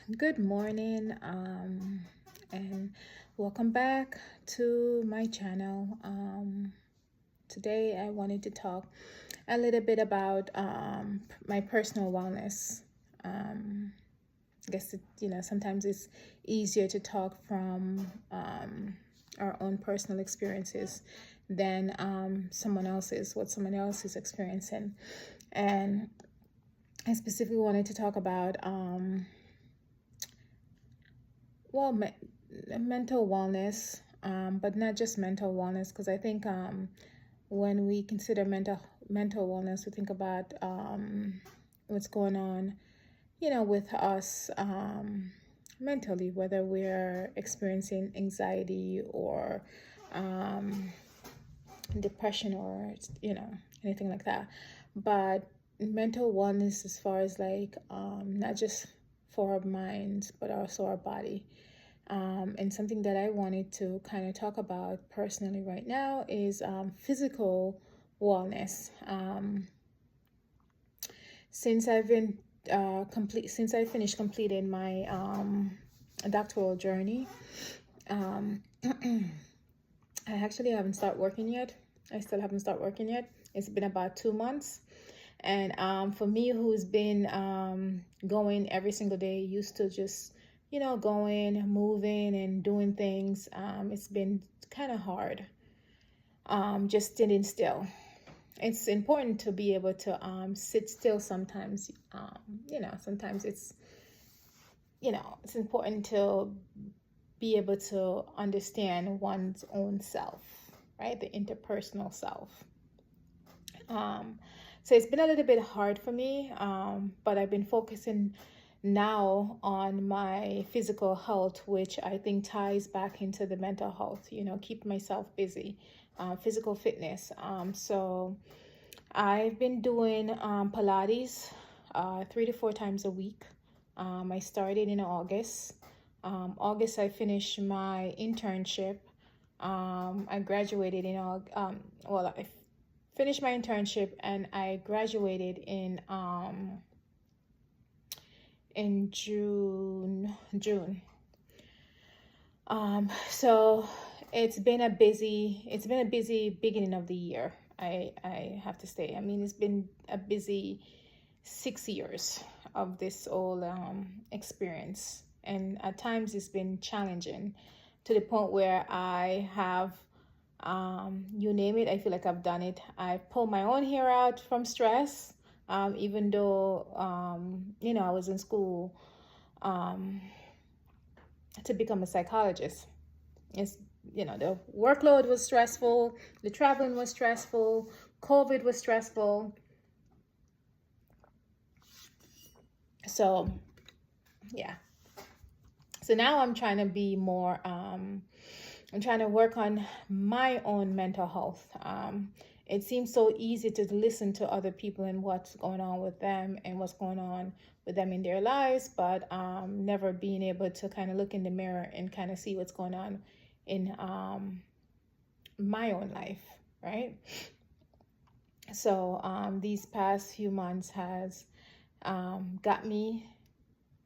Good morning, and welcome back to my channel. Today I wanted to talk a little bit about my personal wellness. I guess sometimes it's easier to talk from our own personal experiences than what someone else is experiencing, and I specifically wanted to talk about well, mental wellness, but not just mental wellness, because I think when we consider mental wellness, we think about what's going on, with us mentally, whether we're experiencing anxiety or depression or anything like that. But mental wellness, as far as like not just for our minds, but also our body. And something that I wanted to kind of talk about personally right now is physical wellness. Since I've been since I finished completing my doctoral journey, I actually haven't started working yet. I still haven't started working yet. It's been about 2 months. And for me, who's been going every single day, used to just going, moving, and doing things. It's been kind of hard, just sitting still. It's important to be able to sit still sometimes. Sometimes it's important to be able to understand one's own self, right? The interpersonal self. So it's been a little bit hard for me, but I've been focusing now on my physical health, which I think ties back into the mental health, keep myself busy, physical fitness. So I've been doing Pilates 3 to 4 times a week. I started in August. August, I finished my internship. I graduated I finished my internship and I graduated in June. So it's been a busy beginning of the year. I have to say. I mean, it's been a busy 6 years of this whole experience, and at times it's been challenging to the point where I have you name it, I feel like I've done it. I pulled my own hair out from stress, even though I was in school to become a psychologist. It's the workload was stressful, the traveling was stressful, COVID was stressful. So yeah. So now I'm trying to be more I'm trying to work on my own mental health. It seems so easy to listen to other people and what's going on with them and what's going on with them in their lives, but never being able to kind of look in the mirror and kind of see what's going on in my own life, right? So these past few months has got me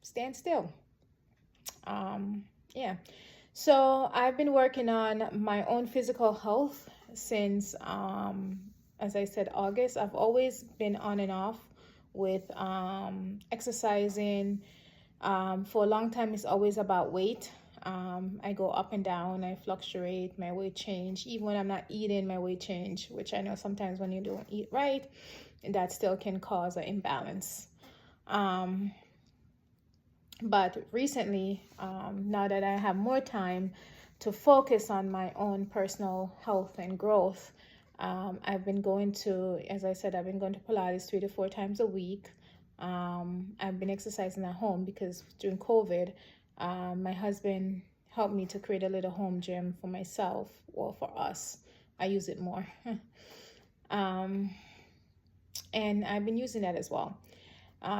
stand still. Yeah. So I've been working on my own physical health since, as I said, August. I've always been on and off with exercising. For a long time, it's always about weight. I go up and down, I fluctuate, my weight change. Even when I'm not eating, my weight change, which I know sometimes when you don't eat right, that still can cause an imbalance. But recently, now that I have more time to focus on my own personal health and growth, I've been going to, as I said, I've been going to Pilates 3 to 4 times a week. I've been exercising at home because during COVID, my husband helped me to create a little home gym for myself, well, for us. I use it more. And I've been using that as well.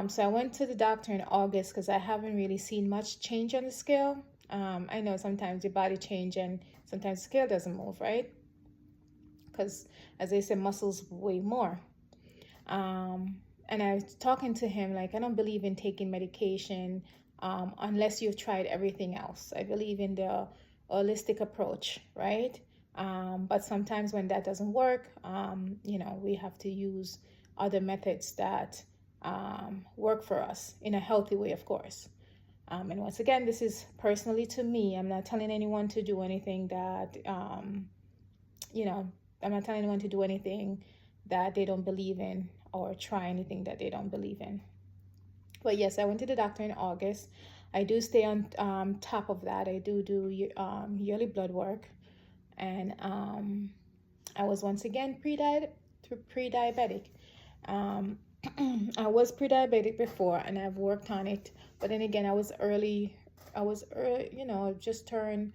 So I went to the doctor in August because I haven't really seen much change on the scale. I know sometimes your body change and sometimes the scale doesn't move, right? Because as I said, muscles weigh more. And I was talking to him like, I don't believe in taking medication unless you've tried everything else. I believe in the holistic approach, right? But sometimes when that doesn't work, we have to use other methods that work for us in a healthy way, of course. And once again, this is personally to me. I'm not telling anyone to do anything that, I'm not telling anyone to do anything that they don't believe in or try anything that they don't believe in. But yes, I went to the doctor in August. I do stay on top of that. I do yearly blood work. And I was once again pre-diabetic. I was pre-diabetic before, and I've worked on it. But then again, I was early, just turned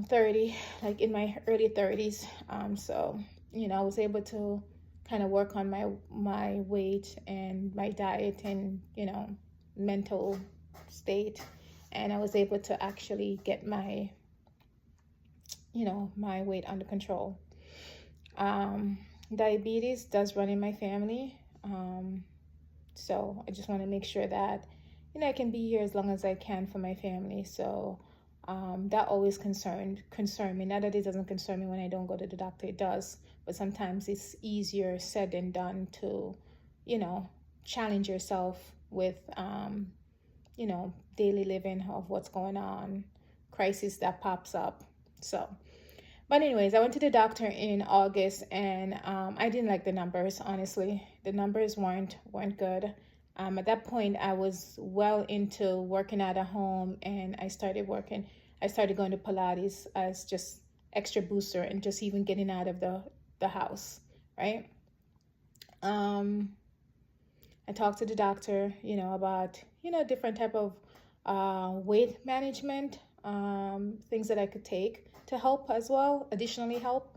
30, like in my early 30s. So, I was able to kind of work on my weight and my diet and, mental state. And I was able to actually get my weight under control. Diabetes does run in my family. So I just want to make sure that, I can be here as long as I can for my family. So that always concerned me. Not that it doesn't concern me when I don't go to the doctor, it does. But sometimes it's easier said than done to, challenge yourself with, daily living of what's going on, crisis that pops up. So, but anyways, I went to the doctor in August, and I didn't like the numbers, honestly. The numbers weren't good. At that point, I was well into working out at home, and I started going to Pilates as just extra booster and just even getting out of the house, right? I talked to the doctor, about, different type of weight management, things that I could take to help as well, additionally help.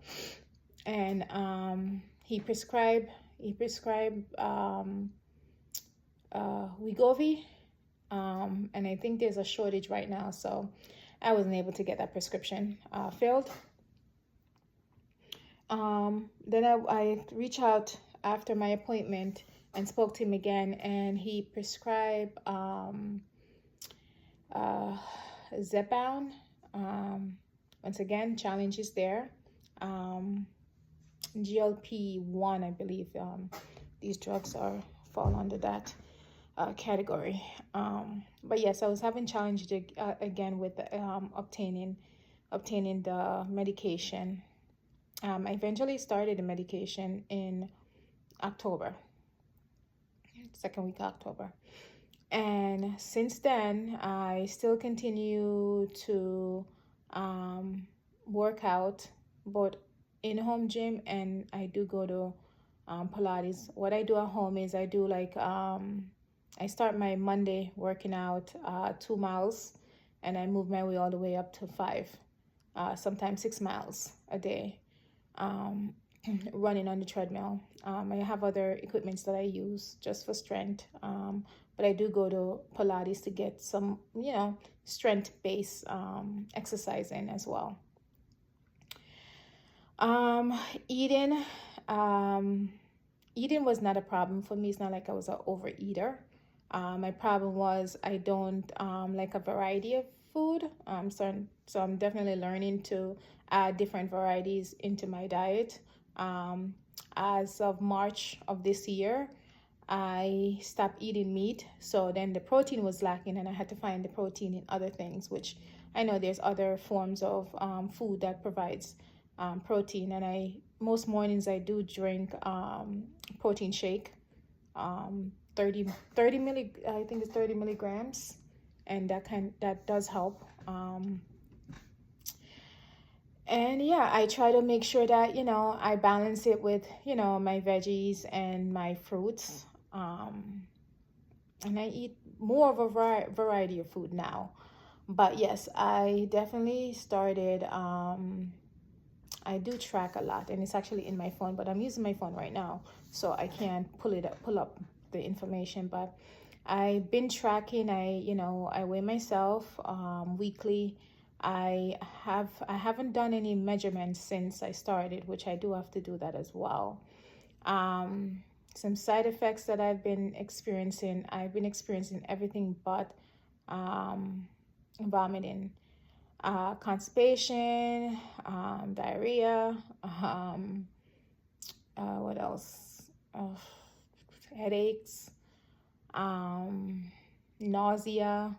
And he prescribed Wegovy, and I think there's a shortage right now, so I wasn't able to get that prescription filled. Then I reached out after my appointment and spoke to him again, and he prescribed Zepbound. Once again, challenges there. GLP-1, I believe these drugs fall under that category. But yes, I was having challenges again with obtaining the medication. I eventually started the medication in October, second week of October. And since then, I still continue to work out, both in-home gym, and I do go to Pilates. What I do at home is I do I start my Monday working out 2 miles, and I move my way all the way up to 5, sometimes 6 miles a day, running on the treadmill. I have other equipments that I use just for strength, but I do go to Pilates to get some, strength-based exercise in as well. Eating was not a problem for me. It's not like I was an overeater. My problem was I don't like a variety of food. So I'm definitely learning to add different varieties into my diet. As of March of this year, I stopped eating meat. So then the protein was lacking, and I had to find the protein in other things, which I know there's other forms of food that provides protein. And most mornings I do drink protein shake, 30 milligrams, and that does help. And yeah, I try to make sure that, I balance it with, my veggies and my fruits. And I eat more of a variety of food now. But yes, I definitely started, I do track a lot, and it's actually in my phone, but I'm using my phone right now, so I can't pull up the information. But I've been tracking. I weigh myself weekly. I haven't done any measurements since I started, which I do have to do that as well. Some side effects that I've been experiencing everything but vomiting, constipation, diarrhea, what else? Headaches, nausea.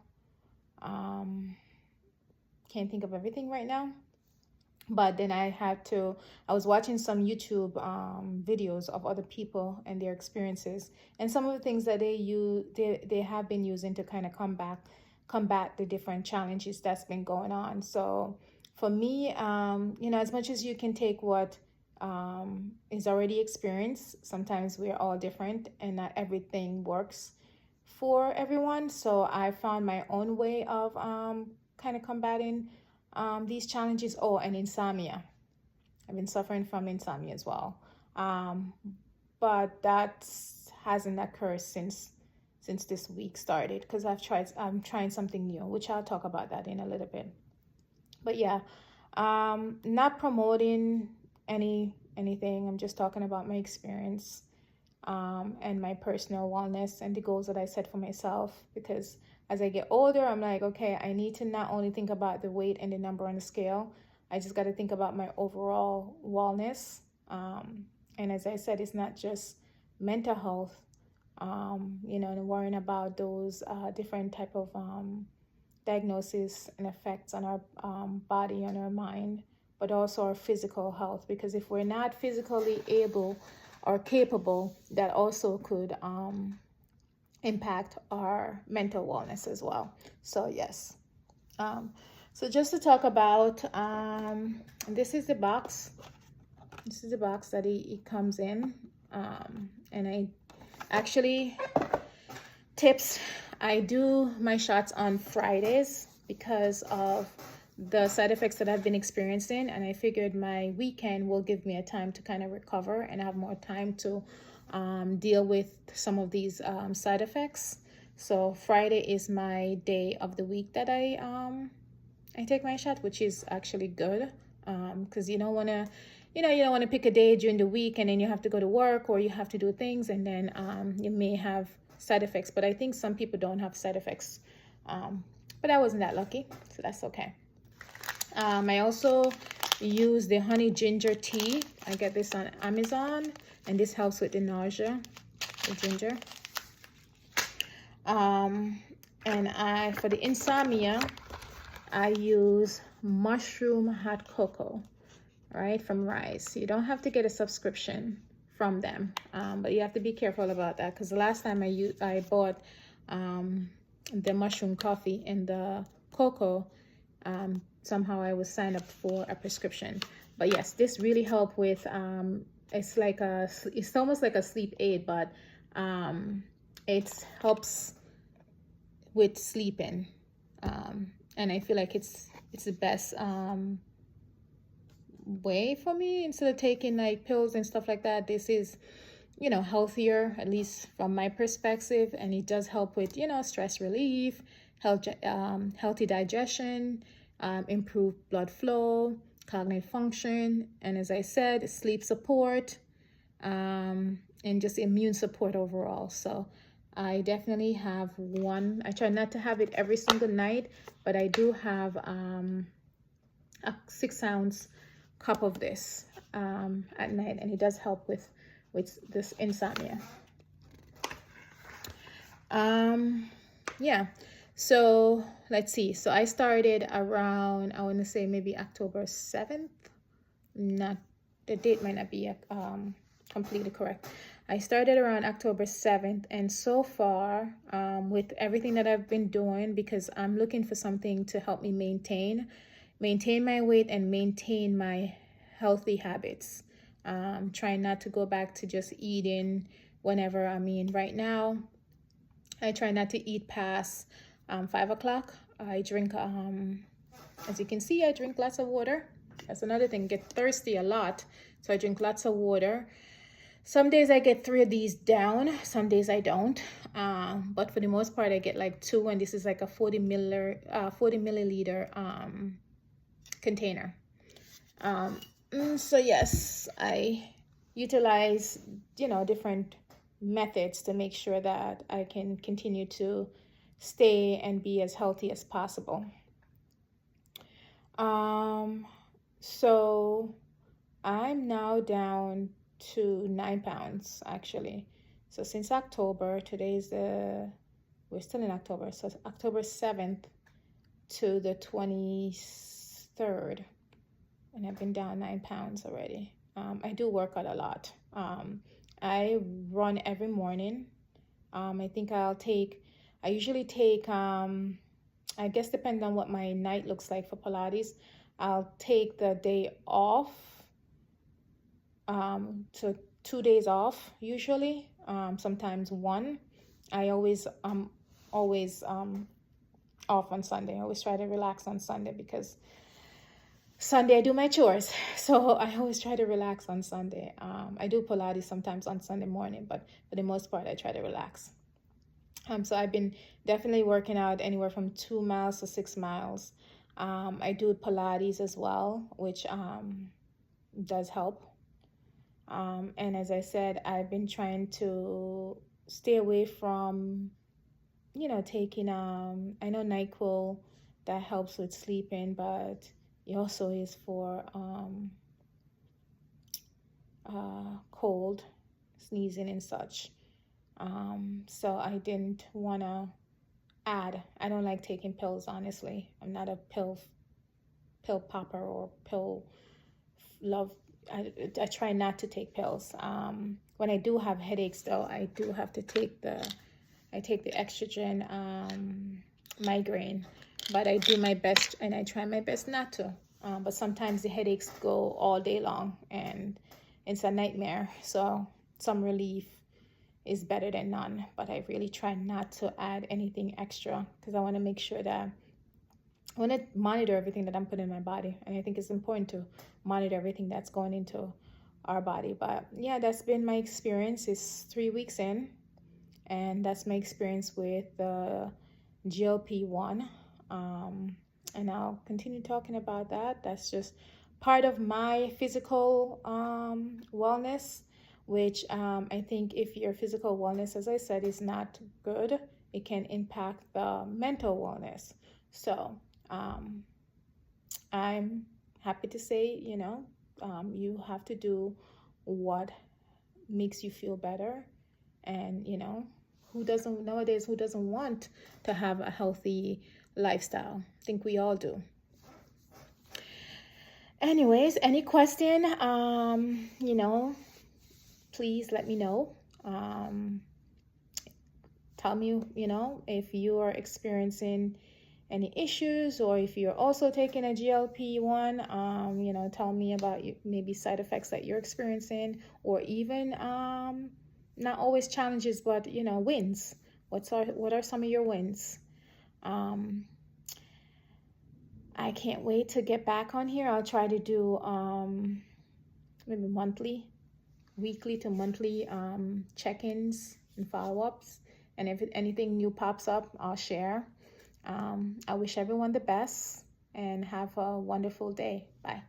Can't think of everything right now. But then I was watching some YouTube videos of other people and their experiences, and some of the things that they have been using to kind of combat the different challenges that's been going on. So for me, as much as you can take what is already experienced, sometimes we're all different and not everything works for everyone. So I found my own way of kind of combating these challenges. Oh, and insomnia. I've been suffering from insomnia as well. But that hasn't occurred since this week started, because I'm trying something new, which I'll talk about that in a little bit. But yeah, not promoting anything. I'm just talking about my experience and my personal wellness and the goals that I set for myself, because as I get older, I'm like, okay, I need to not only think about the weight and the number on the scale, I just got to think about my overall wellness. And as I said, it's not just mental health, and worrying about those different type of diagnoses and effects on our body, on our mind, but also our physical health. Because if we're not physically able or capable, that also could impact our mental wellness as well. So yes. So just to talk about, this is the box. This is the box that it comes in. And I actually, tips, I do my shots on Fridays because of the side effects that I've been experiencing, and I figured my weekend will give me a time to kind of recover and have more time to deal with some of these side effects. So Friday is my day of the week that I take my shot, which is actually good, because you don't want to pick a day during the week and then you have to go to work or you have to do things, and then you may have side effects. But I think some people don't have side effects, but I wasn't that lucky, so that's okay. I also use the honey ginger tea. I get this on Amazon, and this helps with the nausea, the ginger. And for the insomnia, I use mushroom hot cocoa, right, from Rise. You don't have to get a subscription from them, but you have to be careful about that, because the last time I bought the mushroom coffee and the cocoa, somehow I was signed up for a prescription. But yes, this really helped with it's almost like a sleep aid, but it helps with sleeping, and I feel like it's the best way for me. Instead of taking like pills and stuff like that, this is healthier, at least from my perspective, and it does help with stress relief, healthy digestion, improved blood flow, cognitive function, and as I said, sleep support, and just immune support overall. So I definitely have one. I try not to have it every single night, but I do have a 6-ounce cup of this at night, and it does help with this insomnia. Yeah, so let's see. So I started around, I want to say maybe October 7th. The date might not be completely correct. I started around October 7th, and so far, with everything that I've been doing, because I'm looking for something to help me maintain my weight and maintain my healthy habits. Trying not to go back to just eating whenever. Right now, I try not to eat past 5 o'clock. I drink, as you can see, I drink lots of water. That's another thing, get thirsty a lot. So I drink lots of water. Some days I get 3 of these down, some days I don't. But for the most part, I get like 2, and this is like a 40 milliliter container. So yes, I utilize, different methods to make sure that I can continue to stay and be as healthy as possible. So I'm now down to 9 pounds actually. So since October, we're still in October, so October 7th to the 23rd, and I've been down 9 pounds already. I do work out a lot. I run every morning. I think I usually take, I guess depending on what my night looks like for Pilates, I'll take the day off, so 2 days off usually, sometimes one. I always off on Sunday. I always try to relax on Sunday because Sunday I do my chores, so I always try to relax on Sunday. I do Pilates sometimes on Sunday morning, but for the most part I try to relax. So I've been definitely working out anywhere from 2 miles to 6 miles. I do Pilates as well, which does help. And as I said, I've been trying to stay away from, taking, I know NyQuil, that helps with sleeping, but it also is for cold, sneezing and such. So I didn't want to add. I don't like taking pills, honestly. I'm not a pill popper or pill love. I try not to take pills. When I do have headaches, though, I do have to take the estrogen migraine, but I do my best and I try my best not to. But sometimes the headaches go all day long and it's a nightmare. So some relief is better than none, but I really try not to add anything extra because I want to make sure that I want to monitor everything that I'm putting in my body. And I think it's important to monitor everything that's going into our body. But yeah, that's been my experience. It's 3 weeks in, and that's my experience with the GLP-1. And I'll continue talking about that. That's just part of my physical wellness, which I think if your physical wellness, as I said, is not good, it can impact the mental wellness. So I'm happy to say, you have to do what makes you feel better. And, who doesn't want to have a healthy lifestyle? I think we all do. Anyways, any question, please let me know. Tell me, if you are experiencing any issues, or if you're also taking a GLP-1, tell me about maybe side effects that you're experiencing, or even not always challenges, but wins. What are some of your wins? I can't wait to get back on here. I'll try to do maybe weekly to monthly check-ins and follow-ups, and if anything new pops up, I'll share. I wish everyone the best and have a wonderful day. Bye.